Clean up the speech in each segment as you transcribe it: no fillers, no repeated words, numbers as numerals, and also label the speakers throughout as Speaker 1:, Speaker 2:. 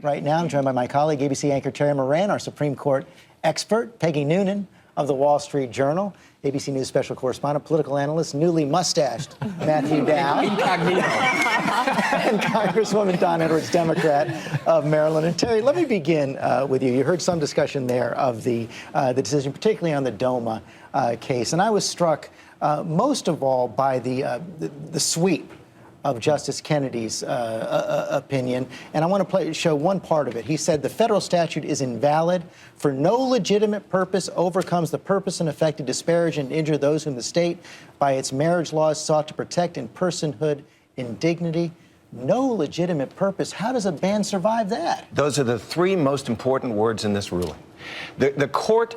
Speaker 1: right now. I'm joined by my colleague, ABC anchor Terry Moran, our Supreme Court expert, Peggy Noonan of the Wall Street Journal, ABC News special correspondent, political analyst, newly mustached Matthew Dowd, and Congresswoman Donna, Democrat of Maryland. And Terry, let me begin with you. You heard some discussion there of the decision, particularly on the DOMA case, and I was struck most of all by the sweep of Justice Kennedy's opinion, and I want to show one part of it. He said the federal statute is invalid for no legitimate purpose overcomes the purpose and effect to disparage and injure those whom the state by its marriage laws sought to protect in personhood and dignity. No legitimate purpose. How does a ban survive that?
Speaker 2: Those are the three most important words in this ruling. The court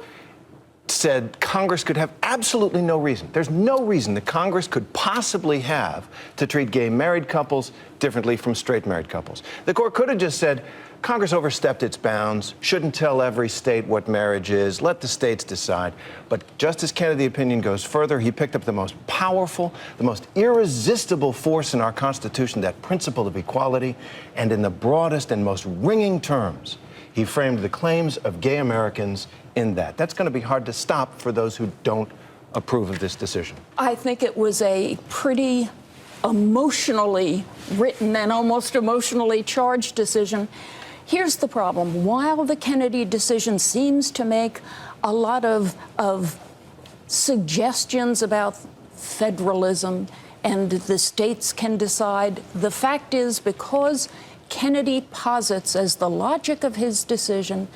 Speaker 2: said Congress could have absolutely no reason. There's no reason that Congress could possibly have to treat gay married couples differently from straight married couples. The court could have just said, Congress overstepped its bounds, shouldn't tell every state what marriage is, let the states decide. But Justice Kennedy's opinion goes further. He picked up the most powerful, the most irresistible force in our Constitution, that principle of equality, and in the broadest and most ringing terms, he framed the claims of gay Americans in that. That's going to be hard to stop for those who don't approve of this decision.
Speaker 3: I think it was a pretty emotionally written and almost emotionally charged decision. Here's the problem. While the Kennedy decision seems to make a lot of suggestions about federalism and the states can decide, the fact is, because Kennedy posits as the logic of his decision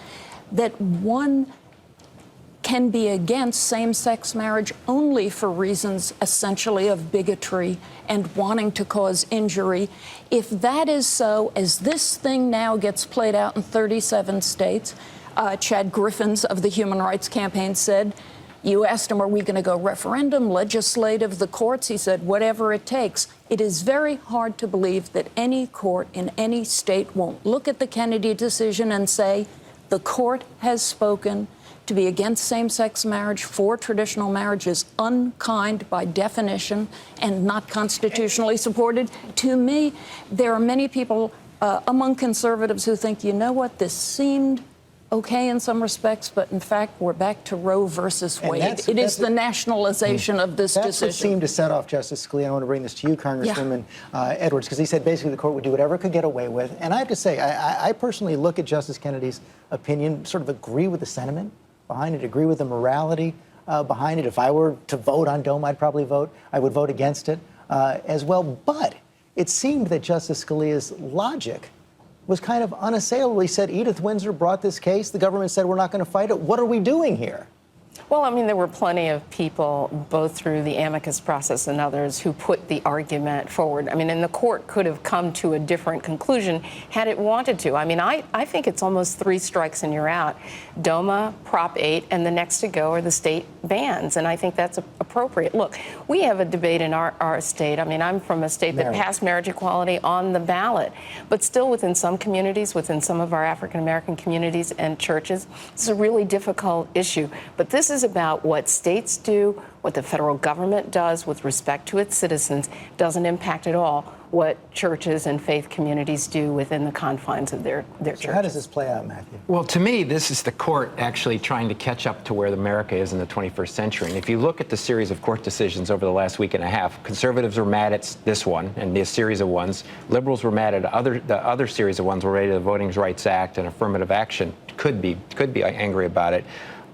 Speaker 3: that one can be against same-sex marriage only for reasons essentially of bigotry and wanting to cause injury. If that is so, as this thing now gets played out in 37 states, Chad Griffins of the Human Rights Campaign said, you asked him, are we going to go referendum, legislative, the courts? He said, whatever it takes. It is very hard to believe that any court in any state won't look at the Kennedy decision and say, the court has spoken. To be against same-sex marriage for traditional marriage is unkind by definition and not constitutionally supported. To me, there are many people among conservatives who think, you know what, this seemed okay in some respects, but in fact, we're back to Roe versus Wade. It is the nationalization of this decision.
Speaker 1: That's what seemed to set off Justice Scalia. I want to bring this to you, Congresswoman Edwards, because he said basically the court would do whatever it could get away with. And I have to say, I personally look at Justice Kennedy's opinion, sort of agree with the sentiment behind it, agree with the morality behind it. If I were to vote on DOMA, I would vote against it as well. But it seemed that Justice Scalia's logic was kind of unassailable. He said, Edith Windsor brought this case. The government said, we're not going to fight it. What are we doing here?
Speaker 4: Well, I mean, there were plenty of people, both through the amicus process and others, who put the argument forward. I mean, and the court could have come to a different conclusion had it wanted to. I mean, I think it's almost three strikes and you're out. DOMA, Prop 8, and the next to go are the state bans, and I think that's appropriate. Look, we have a debate in our state. I mean, I'm from a state that passed marriage equality on the ballot, but still within some communities, within some of our African-American communities and churches, it's a really difficult issue. But this is about what states do, what the federal government does with respect to its citizens. Doesn't impact at all what churches and faith communities do within the confines of their churches.
Speaker 1: How does this play out, Matthew?
Speaker 5: Well, to me, this is the court actually trying to catch up to where America is in the 21st century. And if you look at the series of court decisions over the last week and a half, conservatives were mad at this one and this series of ones. Liberals were mad at the other series of ones related to the Voting Rights Act and affirmative action. Could be angry about it.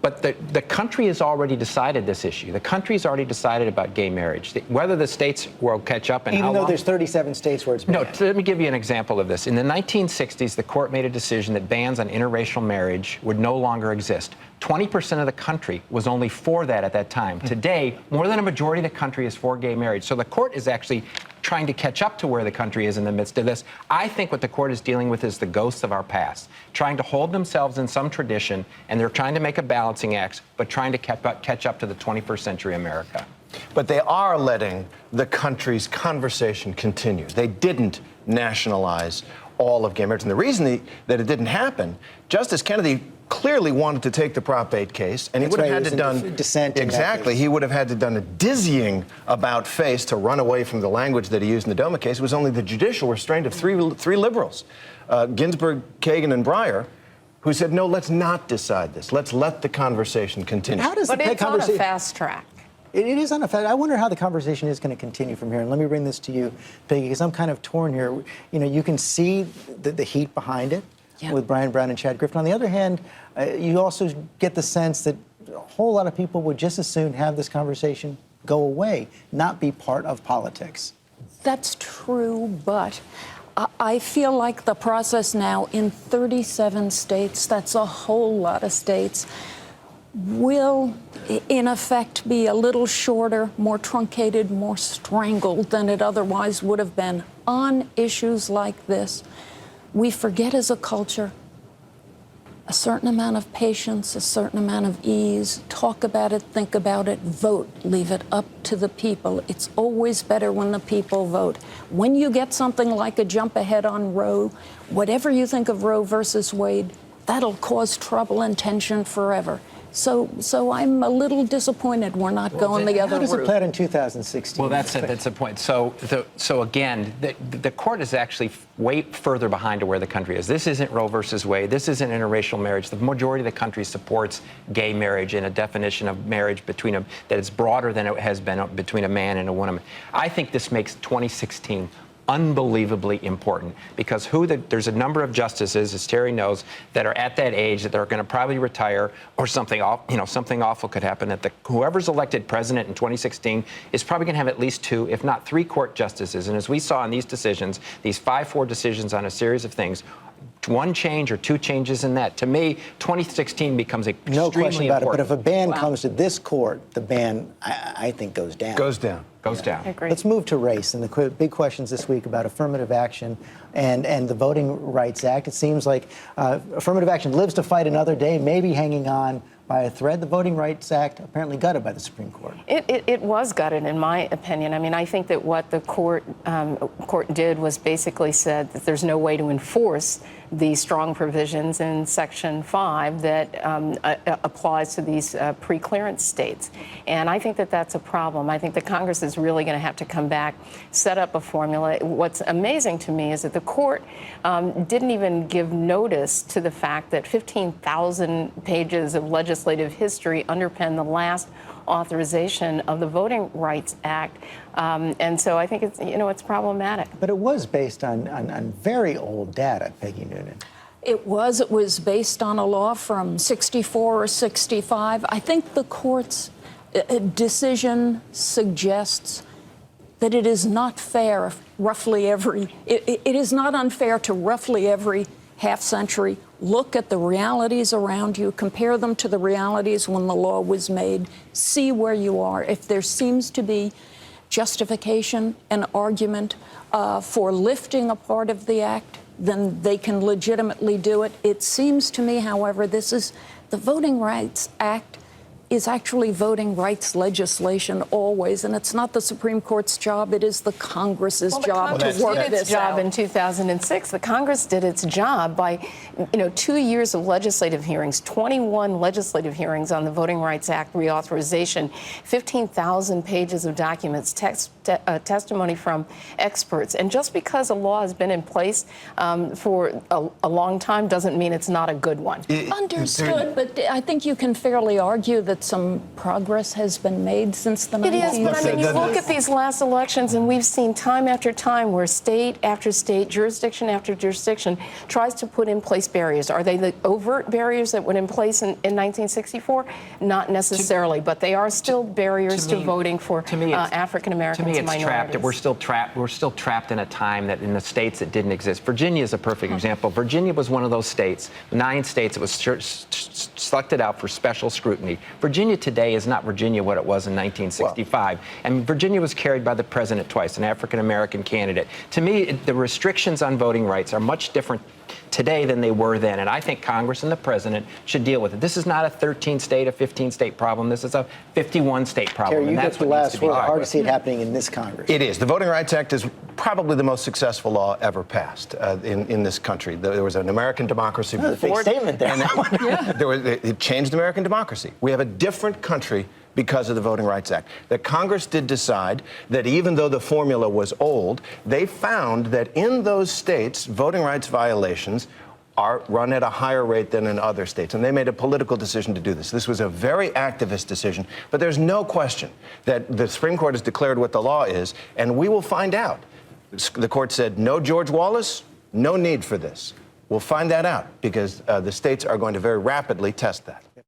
Speaker 5: But the country has already decided this issue. The country's already decided about gay marriage. Whether the states will catch up and how long.
Speaker 1: Even though there's 37 states where it's banned.
Speaker 5: No, let me give you an example of this. In the 1960s, the court made a decision that bans on interracial marriage would no longer exist. 20% of the country was only for that at that time. Today, more than a majority of the country is for gay marriage. So the court is actually trying to catch up to where the country is in the midst of this. I think what the court is dealing with is the ghosts of our past, trying to hold themselves in some tradition, and they're trying to make a balancing act, but trying to catch up to the 21st century America.
Speaker 2: But they are letting the country's conversation continue. They didn't nationalize all of gay marriage. And the reason that it didn't happen, Justice Kennedy clearly wanted to take the Prop 8 case, and he would have had to done
Speaker 1: dissent in that
Speaker 2: exactly.
Speaker 1: case.
Speaker 2: He would have had to done a dizzying about face to run away from the language that he used in the DOMA case. It was only the judicial restraint of three liberals, Ginsburg, Kagan, and Breyer, who said, no, let's not decide this. Let's let the conversation continue.
Speaker 1: How does
Speaker 4: But
Speaker 1: the
Speaker 4: it's on a
Speaker 1: conversation?
Speaker 4: fast track.
Speaker 1: It is on a fact. I wonder how the conversation is going to continue from here. And let me bring this to you, Peggy, because I'm kind of torn here. You know, you can see the heat behind it with Brian Brown and Chad Griffin. On the other hand, you also get the sense that a whole lot of people would just as soon have this conversation go away, not be part of politics.
Speaker 3: That's true, but I feel like the process now in 37 states, that's a whole lot of states, will in effect be a little shorter, more truncated, more strangled than it otherwise would have been on issues like this. We forget as a culture a certain amount of patience, a certain amount of ease. Talk about it, think about it, vote. Leave it up to the people. It's always better when the people vote. When you get something like a jump ahead on Roe, whatever you think of Roe versus Wade, that'll cause trouble and tension forever. So I'm a little disappointed we're not going the other route.
Speaker 1: How does it play out in 2016?
Speaker 5: Well, that's it. That's the point. So again, the court is actually way further behind to where the country is. This isn't Roe versus Wade. This isn't interracial marriage. The majority of the country supports gay marriage and a definition of marriage that is broader than it has been between a man and a woman. I think this makes 2016 unbelievably important because there's a number of justices, as Terry knows, that are at that age that they're going to probably retire, or something awful could happen. That whoever's elected president in 2016 is probably going to have at least 2, if not 3 court justices. And as we saw in these decisions, these 5-4 decisions on a series of things, 1 change or 2 changes in that, to me, 2016 becomes extremely important.
Speaker 1: No question about it. But if a ban comes to this court, the ban, I think, goes down.
Speaker 2: Goes down.
Speaker 5: Goes down.
Speaker 4: I agree.
Speaker 1: Let's move to race and the big questions this week about affirmative action and the Voting Rights Act. It seems like affirmative action lives to fight another day, maybe hanging on by a thread. The Voting Rights Act apparently gutted by the Supreme Court.
Speaker 4: It was gutted, in my opinion. I mean, I think that what the court did was basically said that there's no way to enforce the strong provisions in Section 5 that applies to these pre-clearance states. And I think that that's a problem. I think the Congress is really going to have to come back, set up a formula. What's amazing to me is that the court didn't even give notice to the fact that 15,000 pages of legislative history underpin the last authorization of the Voting Rights Act. And so I think it's problematic.
Speaker 1: But it was based on very old data, Peggy Noonan.
Speaker 3: It was based on a law from 64 or 65. I think the court's decision suggests that it is not fair it is not unfair to roughly every half century. Look at the realities around you, compare them to the realities when the law was made, see where you are. If there seems to be justification and argument for lifting a part of the act, then they can legitimately do it. It seems to me, however, the Voting Rights Act is actually voting rights legislation always, and it's not the Supreme Court's job, it is the Congress's job to work
Speaker 4: did its
Speaker 3: this
Speaker 4: job
Speaker 3: out.
Speaker 4: in 2006. The Congress did its job by, 2 years of legislative hearings, 21 legislative hearings on the Voting Rights Act reauthorization, 15,000 pages of documents, testimony from experts. And just because a law has been in place for a long time doesn't mean it's not a good one.
Speaker 3: Understood, but I think you can fairly argue that some progress has been made since the 1960s.
Speaker 4: It is, but I mean, you look at these last elections, and we've seen time after time where state after state, jurisdiction after jurisdiction tries to put in place barriers. Are they the overt barriers that were in place in 1964? Not necessarily, but they are still barriers to voting for African Americans and minorities.
Speaker 5: Trapped. We're still trapped in a time that in the states that didn't exist. Virginia is a perfect example. Virginia was one of those states, 9 states that was selected out for special scrutiny. Virginia today is not Virginia what it was in 1965. And Virginia was carried by the president twice, an African-American candidate. To me, the restrictions on voting rights are much different today than they were then. And I think Congress and the president should deal with it. This is not a 13-state, a 15-state problem. This is a 51-state problem.
Speaker 1: Terry, you get the last word. Hard to see it happening in this Congress.
Speaker 2: It is. The Voting Rights Act is probably the most successful law ever passed in this country. There was an American democracy
Speaker 1: That's a big
Speaker 2: before.
Speaker 1: statement there.
Speaker 2: It changed American democracy. We have a different country because of the Voting Rights Act. That Congress did decide that even though the formula was old, they found that in those states, voting rights violations are run at a higher rate than in other states. And they made a political decision to do this. This was a very activist decision, but there's no question that the Supreme Court has declared what the law is, and we will find out. The court said, no George Wallace, no need for this. We'll find that out because the states are going to very rapidly test that.